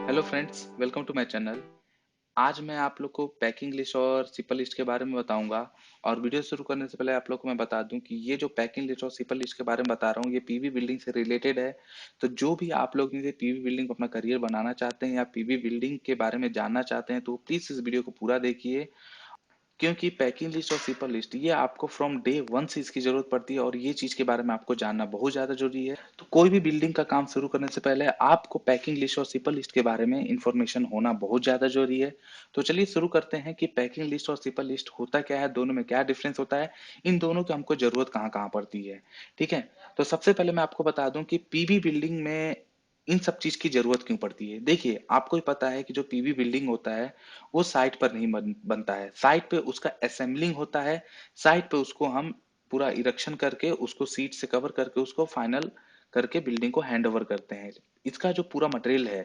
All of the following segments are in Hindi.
Hello friends, welcome to my channel. आज मैं आप लोग को पैकिंग लिस्ट और सिपल लिस्ट के बारे में बताऊंगा। और वीडियो शुरू करने से पहले आप लोग को मैं बता दूं कि ये जो पैकिंग लिस्ट और सिपल लिस्ट के बारे में बता रहा हूँ ये पीवी बिल्डिंग से रिलेटेड है। तो जो भी आप लोग ये पीवी बिल्डिंग को अपना करियर बनाना चाहते हैं या पीवी बिल्डिंग के बारे में जानना चाहते हैं तो प्लीज इस वीडियो को पूरा देखिए, क्योंकि पैकिंग लिस्ट और सिपर लिस्ट ये आपको फ्रॉम डे वन से इसकी जरूरत पड़ती है और ये चीज के बारे में आपको जानना बहुत ज्यादा जरूरी है। तो कोई भी बिल्डिंग का काम शुरू करने से पहले आपको पैकिंग लिस्ट और सिपर लिस्ट के बारे में इंफॉर्मेशन होना बहुत ज्यादा जरूरी है। तो चलिए शुरू करते हैं कि पैकिंग लिस्ट और सिपर लिस्ट होता क्या है, दोनों में क्या डिफरेंस होता है, इन दोनों की हमको जरूरत कहाँ कहाँ पड़ती है। ठीक है। तो सबसे पहले मैं आपको बता दूं कि पीवी बिल्डिंग में इन सब चीज की जरूरत क्यों पड़ती है। देखिए, आपको ही पता है कि जो पीवी बिल्डिंग होता है वो साइट पर नहीं बनता है, साइट पे उसका असेंबलिंग होता है। साइट पे उसको हम पूरा इरेक्शन करके उसको सीट से कवर करके उसको फाइनल करके बिल्डिंग को हैंड ओवर करते हैं। इसका जो पूरा मटेरियल है,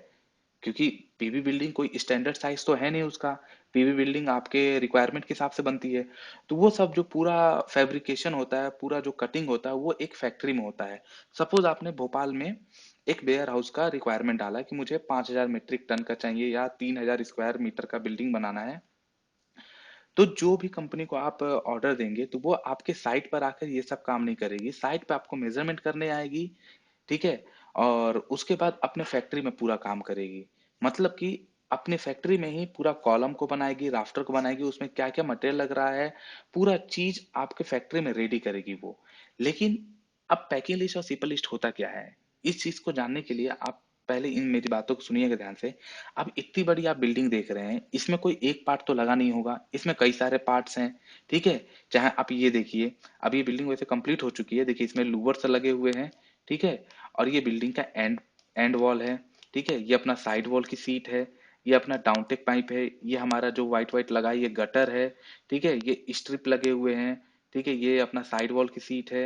क्योंकि पीवी बिल्डिंग कोई स्टैंडर्ड साइज तो है नहीं उसका, पीवी बिल्डिंग आपके रिक्वायरमेंट के हिसाब से बनती है। तो वो सब जो पूरा फैब्रिकेशन होता है, पूरा जो कटिंग होता है वो एक फैक्ट्री में होता है। सपोज आपने भोपाल में एक वेयर हाउस का रिक्वायरमेंट डाला कि मुझे 5,000 मीट्रिक टन का चाहिए या 3,000 स्क्वायर मीटर का बिल्डिंग बनाना है। तो जो भी कंपनी को आप ऑर्डर देंगे तो वो आपके साइट पर आकर ये सब काम नहीं करेगी, साइट पे आपको मेजरमेंट करने आएगी। ठीक है। और उसके बाद अपने फैक्ट्री में पूरा काम करेगी। मतलब कि अपने फैक्ट्री में ही पूरा कॉलम को बनाएगी, राफ्टर को बनाएगी, उसमें क्या क्या मटेरियल लग रहा है पूरा चीज आपके फैक्ट्री में रेडी करेगी वो। लेकिन अब पैकिंग लिस्ट और सिपल लिस्ट होता क्या है, इस चीज को जानने के लिए आप पहले इन मेरी बातों को सुनिएगा ध्यान से। अब इतनी बड़ी आप बिल्डिंग देख रहे हैं, इसमें कोई एक पार्ट तो लगा नहीं होगा, इसमें कई सारे पार्ट्स हैं। ठीक है। चाहे आप ये देखिए, अब ये बिल्डिंग वैसे कंप्लीट हो चुकी है, देखिए इसमें लूवर्स लगे हुए हैं। ठीक है। और ये बिल्डिंग का एंड एंड वॉल है। ठीक है। ये अपना साइड वॉल की सीट है। ये अपना डाउनटेक पाइप है। ये हमारा जो व्हाइट व्हाइट लगा है ये गटर है। ठीक है। ये स्ट्रिप लगे हुए हैं। ठीक है। ये अपना साइड वॉल की सीट है।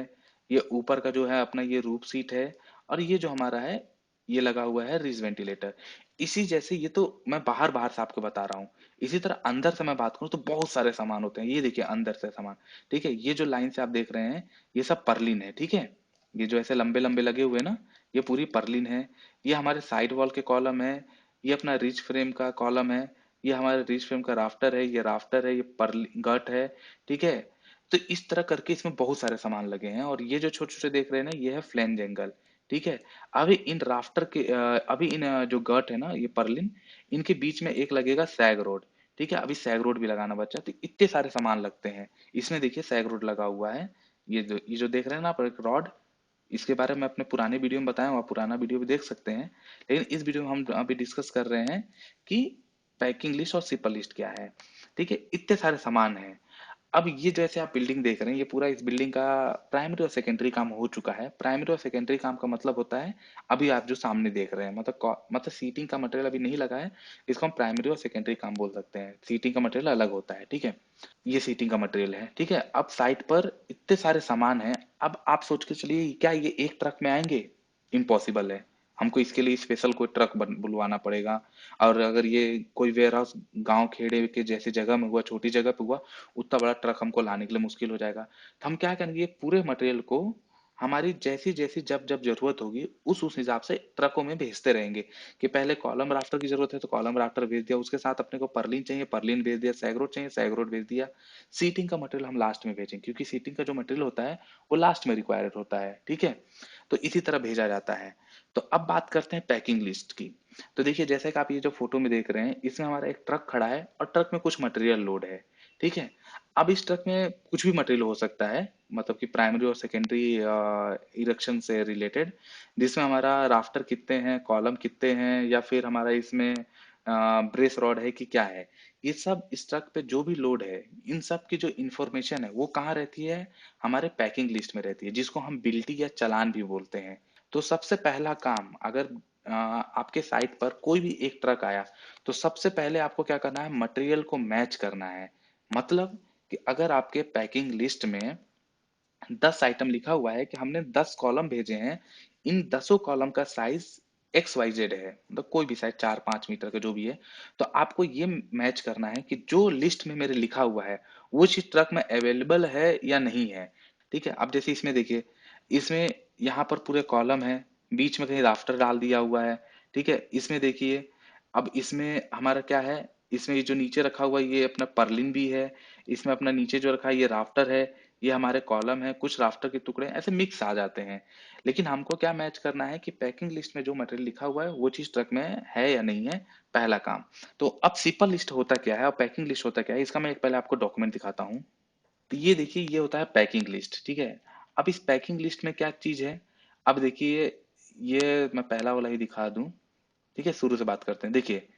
ये ऊपर का जो है अपना ये रूफ सीट है। और ये जो हमारा है ये लगा हुआ है रिज वेंटिलेटर। इसी जैसे ये तो मैं बाहर बाहर से आपको बता रहा हूँ। इसी तरह अंदर से मैं बात करूँ तो बहुत सारे सामान होते हैं, ये देखिए अंदर से सामान। ठीक है। ये जो लाइन से आप देख रहे हैं ये सब पर्लिन है। ठीक है। ये जो ऐसे लंबे लंबे लगे हुए ना, ये पूरी पर्लिन है। ये हमारे साइड वॉल के कॉलम है। ये अपना रिच फ्रेम का कॉलम है। ये हमारे रिच फ्रेम का राफ्टर है, ये राफ्टर है, ये पर्लिन गट है। ठीक है। तो इस तरह करके इसमें बहुत सारे सामान लगे हैं। और ये जो छोटे छोटे देख रहे हैं ना ये है फ्लैंज एंगल। ठीक है। अभी इन राफ्टर के अभी इन जो गट है ना ये पर्लिन, इनके बीच में एक लगेगा सैग रोड। ठीक है। अभी सैग रोड भी लगाना बचा, तो इतने सारे सामान लगते हैं। इसमें देखिए सैग रोड लगा हुआ है। ये जो देख रहे हैं ना आप, एक रॉड, इसके बारे में अपने पुराने वीडियो में बताया हूँ, आप पुराना वीडियो भी देख सकते हैं। लेकिन इस वीडियो में हम अभी डिस्कस कर रहे हैं कि पैकिंग लिस्ट और सिपर लिस्ट क्या है। ठीक है। इतने सारे सामान हैं। अब ये जैसे आप बिल्डिंग देख रहे हैं, ये पूरा इस बिल्डिंग का प्राइमरी और सेकेंडरी काम हो चुका है। प्राइमरी और सेकेंडरी काम का मतलब होता है अभी आप जो सामने देख रहे हैं, मतलब सीटिंग का मटेरियल अभी नहीं लगा है। इसको हम प्राइमरी और सेकेंडरी काम बोल सकते हैं, सीटिंग का मटेरियल अलग होता है। ठीक है। ये सीटिंग का मटेरियल है। ठीक है। अब साइट पर इतने सारे सामान हैं। अब आप सोच के चलिए क्या ये एक ट्रक में आएंगे? इम्पॉसिबल है। हमको इसके लिए स्पेशल कोई ट्रक बुलवाना पड़ेगा। और अगर ये कोई वेयर हाउस गांव खेड़े के जैसी जगह में हुआ, छोटी जगह पे हुआ, उतना बड़ा ट्रक हमको लाने के लिए मुश्किल हो जाएगा। तो हम क्या करेंगे, ये पूरे मटेरियल को हमारी जैसी जैसी जब जब जरूरत होगी उस हिसाब से ट्रकों में भेजते रहेंगे। कि पहले कॉलम राफ्टर की जरूरत है तो कॉलम राफ्टर भेज दिया, उसके साथ अपने को पर्लिन चाहिए पर्लिन भेज दिया, सैगरोड चाहिए सैगरोड भेज दिया। सीटिंग का मटेरियल हम लास्ट में भेजेंगे, क्योंकि सीटिंग का जो मटेरियल होता है वो लास्ट में रिक्वायर्ड होता है। ठीक है। तो इसी तरह भेजा जाता है। तो अब बात करते हैं पैकिंग लिस्ट की। तो देखिए जैसे कि आप ये जो फोटो में देख रहे हैं, इसमें हमारा एक ट्रक खड़ा है और ट्रक में कुछ मटेरियल लोड है। ठीक है। अब इस ट्रक में कुछ भी मटेरियल हो सकता है, मतलब कि प्राइमरी और सेकेंडरी इरेक्शन से रिलेटेड, जिसमें हमारा राफ्टर कितने हैं, कॉलम कितने हैं, या फिर हमारा इसमें ब्रेस रॉड है कि क्या है। ये सब इस ट्रक पे जो भी लोड है, इन सब की जो इंफॉर्मेशन है वो कहाँ रहती है? हमारे पैकिंग लिस्ट में रहती है, जिसको हम बिल्टी या चालान भी बोलते हैं। तो सबसे पहला काम, अगर आपके साइट पर कोई भी एक ट्रक आया तो सबसे पहले आपको क्या करना है, मटेरियल को मैच करना है। मतलब कि अगर आपके पैकिंग लिस्ट में 10 आइटम लिखा हुआ है कि हमने 10 कॉलम भेजे हैं, इन 10 कॉलम का साइज XYZ है, मतलब कोई भी साइज 4-5 मीटर का जो भी है, तो आपको ये मैच करना है कि जो लिस्ट में मेरे लिखा हुआ है वो चीज ट्रक में अवेलेबल है या नहीं है। ठीक है। अब जैसे इसमें देखिए, इसमें यहाँ पर पूरे कॉलम है, बीच में कहीं राफ्टर डाल दिया हुआ है। ठीक है। इसमें देखिए अब इसमें हमारा क्या है, इसमें ये जो नीचे रखा हुआ है, ये अपना पर्लिन भी है। इसमें अपना नीचे जो रखा है ये राफ्टर है, ये हमारे कॉलम है, कुछ राफ्टर के टुकड़े ऐसे मिक्स आ जाते हैं। लेकिन हमको क्या मैच करना है कि पैकिंग लिस्ट में जो मटेरियल लिखा हुआ है वो चीज ट्रक में है या नहीं है, पहला काम। तो अब सिपल लिस्ट होता क्या है और पैकिंग लिस्ट होता क्या है, इसका मैं एक पहले आपको डॉक्यूमेंट दिखाता हूँ। तो ये देखिए, ये होता है पैकिंग लिस्ट, ठीक है। अब इस पैकिंग लिस्ट में क्या चीज है, अब देखिए, ये मैं पहला वाला ही दिखा दूं, ठीक है। शुरू से बात करते हैं, देखिए।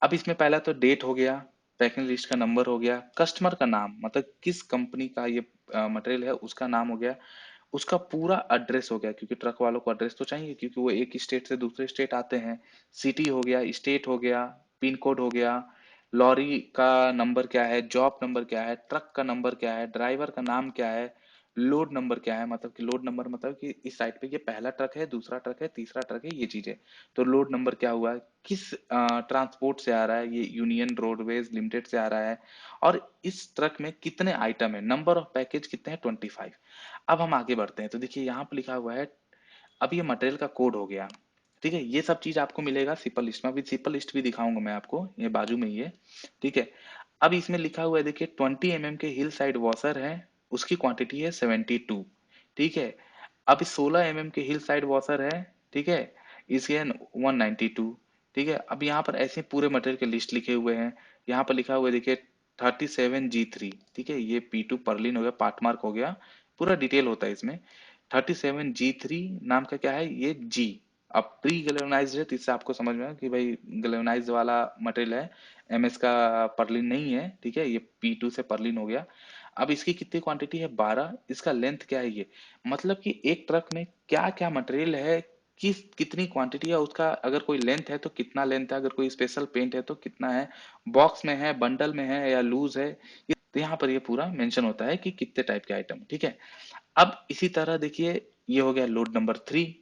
अब इसमें पहला तो डेट हो गया, पैकिंग लिस्ट का नंबर हो गया, कस्टमर का नाम मतलब किस कंपनी का ये मटेरियल है उसका नाम हो गया, उसका पूरा एड्रेस हो गया, क्योंकि ट्रक वालों को एड्रेस तो चाहिए क्योंकि वो एक स्टेट से दूसरे स्टेट आते हैं। सिटी हो गया, स्टेट हो गया, पिन कोड हो गया, लॉरी का नंबर क्या है, जॉब नंबर क्या है, ट्रक का नंबर क्या है, ड्राइवर का नाम क्या है, लोड नंबर क्या है, मतलब कि लोड नंबर मतलब कि इस साइड पे ये पहला ट्रक है, दूसरा ट्रक है, तीसरा ट्रक है, ये चीज है। तो लोड नंबर क्या हुआ है, किस ट्रांसपोर्ट से आ रहा है, ये यूनियन रोडवेज लिमिटेड से आ रहा है, और इस ट्रक में कितने आइटम है, नंबर ऑफ पैकेज कितने हैं, 25। अब हम आगे बढ़ते हैं, तो देखिए यहाँ पे लिखा हुआ है, अब ये मटेरियल का कोड हो गया, ठीक है। ये सब चीज आपको मिलेगा सिपल लिस्ट में, अभी सिपल लिस्ट भी दिखाऊंगा मैं आपको, ये बाजू में ही है, ठीक है। अब इसमें लिखा हुआ है, देखिए 20 के हिल साइड वॉशर है, उसकी क्वांटिटी है 72, ठीक है। अब 16 के हिल साइड वॉशर है, ठीक है, इसके है 192, ठीक है। अब यहाँ पर ऐसे पूरे मटेरियल के लिस्ट लिखे हुए हैं। यहाँ पर लिखा हुआ है, देखिए 37G3, ठीक है, ये P2 पर्लिन हो गया, पार्टमार्क हो गया, पूरा डिटेल होता है इसमें। 37G3 नाम का क्या है, ये जी। अब प्री गैल्वेनाइज्ड है, तो इससे आपको समझ में आया कि भाई गैल्वेनाइज्ड वाला मटेरियल है, एमएस का पर्लिन नहीं है, ठीक है, ये P2 से पर्लिन हो गया। अब इसकी कितनी क्वांटिटी है, 12। इसका लेंथ क्या है, ये मतलब कि एक ट्रक में क्या क्या मटेरियल है, किस कितनी क्वांटिटी है उसका, अगर कोई लेंथ है तो कितना लेंथ है, अगर कोई स्पेशल पेंट है तो कितना है, बॉक्स में है, बंडल में है या लूज है, तो यहाँ पर ये पूरा मेंशन होता है कि कितने टाइप के आइटम, ठीक है। अब इसी तरह देखिए, ये हो गया लोड नंबर 3।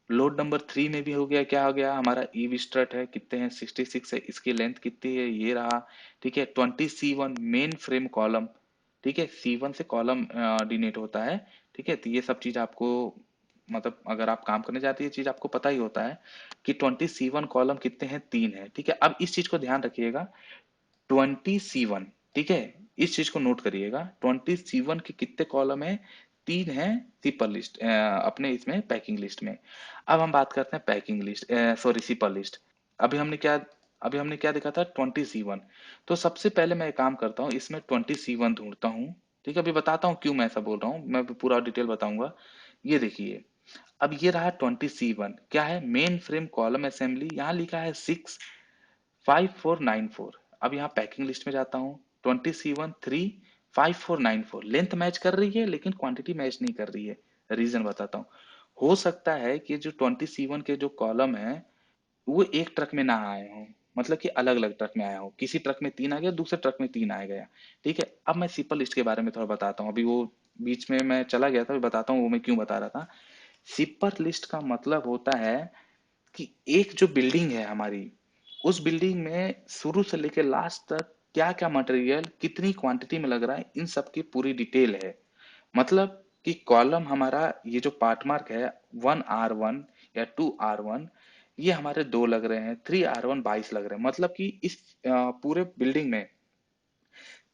लोड नंबर 3 में भी हो गया, क्या हो गया हमारा, ईव स्ट्रट है, कितने हैं, 66 है, इसकी लेंथ कितनी है, ये रहा, ठीक है। 20C1 मेन फ्रेम कॉलम, ठीक है, C1 से कॉलम डिनोट होता है, ठीक है। तो ये सब चीज आपको, मतलब अगर आप काम करने जाते हैं ये चीज आपको पता ही होता है कि 20C1 कॉलम कितने हैं, 3 है, ठीक है। अब इस चीज को ध्यान रखिएगा, 20C1, ठीक है, इस चीज को नोट करिएगा, 20C1 के कितने कॉलम है, 3 है सिपर लिस्ट, अपने इसमें पैकिंग लिस्ट में। अब हम बात करते हैं packing list, sorry sipper list. अभी हमने क्या अभी हमने क्या देखा था, 20C1। तो सबसे पहले मैं एक काम करता हूँ, इसमें 20C1 ढूंढता हूँ, ठीक है। अभी बताता हूँ क्यों मैं ऐसा बोल रहा हूँ, मैं भी पूरा डिटेल बताऊंगा। ये देखिए, अब ये रहा 20C1, क्या है, मेन फ्रेम कॉलम असेंबली, यहाँ लिखा है 65494। अब यहाँ पैकिंग लिस्ट में जाता हूँ, 20C1 35494, लेंथ मैच कर रही है लेकिन क्वांटिटी मैच नहीं कर रही है। रीजन बताता हूँ, हो सकता है कि जो 20C1 के जो कॉलम है वो एक ट्रक में ना आए हों, मतलब कि अलग अलग ट्रक में आया हो, किसी ट्रक में 3 आ गया, दूसरे ट्रक में 3 आ गया, ठीक है। अब मैं सिंपल लिस्ट के बारे में थोड़ा बताता हूँ, अभी वो बीच में मैं चला गया था, अभी बताता हूँ वो मैं क्यों बता रहा था। सिपर लिस्ट का मतलब होता है कि एक जो बिल्डिंग है हमारी, उस बिल्डिंग में शुरू से लेकर लास्ट तक क्या क्या मटेरियल कितनी क्वांटिटी में लग रहा है, इन सब की पूरी डिटेल है। मतलब कि कॉलम हमारा, ये जो पार्ट मार्क है, 1R1 या 2R1, ये हमारे दो लग रहे हैं, 3R1 22 लग रहे हैं, मतलब कि इस पूरे बिल्डिंग में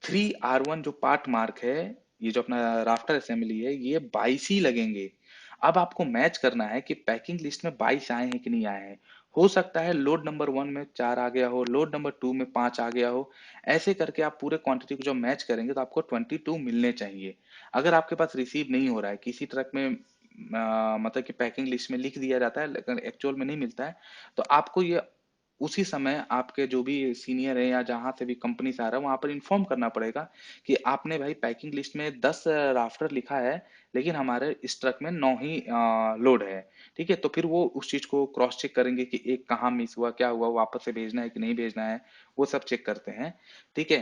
3R1 जो पार्ट मार्क है, ये जो अपना राफ्टर असेंबली है, ये 22 ही लगेंगे। अब आपको मैच करना है कि पैकिंग लिस्ट में 22 आए हैं कि नहीं आए हैं। हो सकता है लोड नंबर 1 में 4 आ गया हो, लोड नंबर 2 में 5 आ गया हो। ऐसे करके आप पूरे क्वांटिटी को जब मैच करेंगे तो आपको 22 मिलने चाहिए। अगर आपके पास रिसीव नहीं हो रहा है किसी ट्रक में, मतलब कि पैकिंग लिस्ट में लिख दिया जाता है लेकिन एक्चुअल में नहीं मिलता है, तो आपको ये उसी समय आपके जो भी सीनियर है या जहां से भी कंपनी से आ रहा है वहां पर इन्फॉर्म करना पड़ेगा कि आपने भाई पैकिंग लिस्ट में 10 राफ्टर लिखा है, लेकिन हमारे इस ट्रक में 9 ही लोड है, ठीक है। तो फिर वो उस चीज को क्रॉस चेक करेंगे कि एक कहाँ मिस हुआ, क्या हुआ, वापस से भेजना है कि नहीं भेजना है, वो सब चेक करते हैं, ठीक है।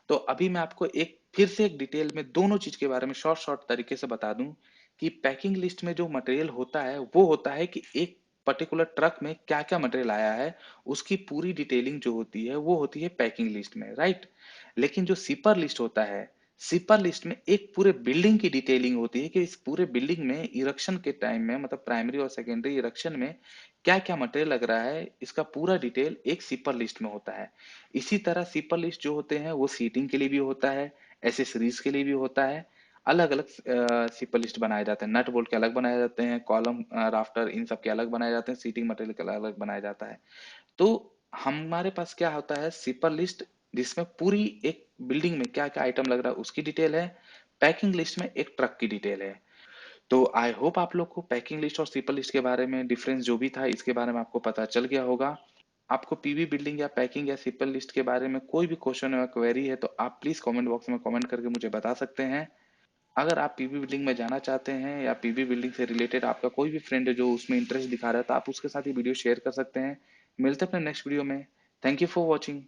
तो अभी मैं आपको एक फिर से एक डिटेल में दोनों चीज के बारे में शॉर्ट शॉर्ट तरीके से बता दूं कि पैकिंग लिस्ट में जो मटेरियल होता है वो होता है कि एक पर्टिकुलर ट्रक में क्या क्या मटेरियल आया है, उसकी पूरी डिटेलिंग जो होती है वो होती है पैकिंग लिस्ट में, राइट। लेकिन जो सिपर लिस्ट होता है, सिपर लिस्ट में एक पूरे बिल्डिंग की डिटेलिंग होती है कि इस पूरे बिल्डिंग में इरेक्शन के टाइम में, मतलब प्राइमरी और सेकेंडरी इरेक्शन में क्या क्या मटेरियल लग रहा है, इसका पूरा डिटेल एक सिपर लिस्ट में होता है। इसी तरह सिपर लिस्ट जो होते हैं वो सीटिंग के लिए भी होता है, एसेसरीज के लिए भी होता है। अलग अलग सिपर लिस्ट बनाए जाते हैं, नट बोल्ट के अलग बनाए जाते हैं, कॉलम राफ्टर इन सब के अलग बनाए जाते हैं, सीटिंग मटेरियल के अलग अलग बनाया जाता है। तो हमारे पास क्या होता है, सिपर लिस्ट, जिसमें पूरी एक बिल्डिंग में क्या क्या आइटम लग रहा है उसकी डिटेल है। पैकिंग लिस्ट में एक ट्रक की डिटेल है। तो आई होप आप लोग को पैकिंग लिस्ट और सिपर लिस्ट के बारे में डिफरेंस जो भी था इसके बारे में आपको पता चल गया होगा। आपको पीवी बिल्डिंग या पैकिंग या सिपर लिस्ट के बारे में कोई भी क्वेश्चन या क्वेरी है तो आप प्लीज कमेंट बॉक्स में कमेंट करके मुझे बता सकते हैं। अगर आप पीवी बिल्डिंग में जाना चाहते हैं या पीवी बिल्डिंग से रिलेटेड आपका कोई भी फ्रेंड है जो उसमें इंटरेस्ट दिखा रहा है तो आप उसके साथ ही वीडियो शेयर कर सकते हैं। मिलते हैं अपने नेक्स्ट वीडियो में। Thank you for watching.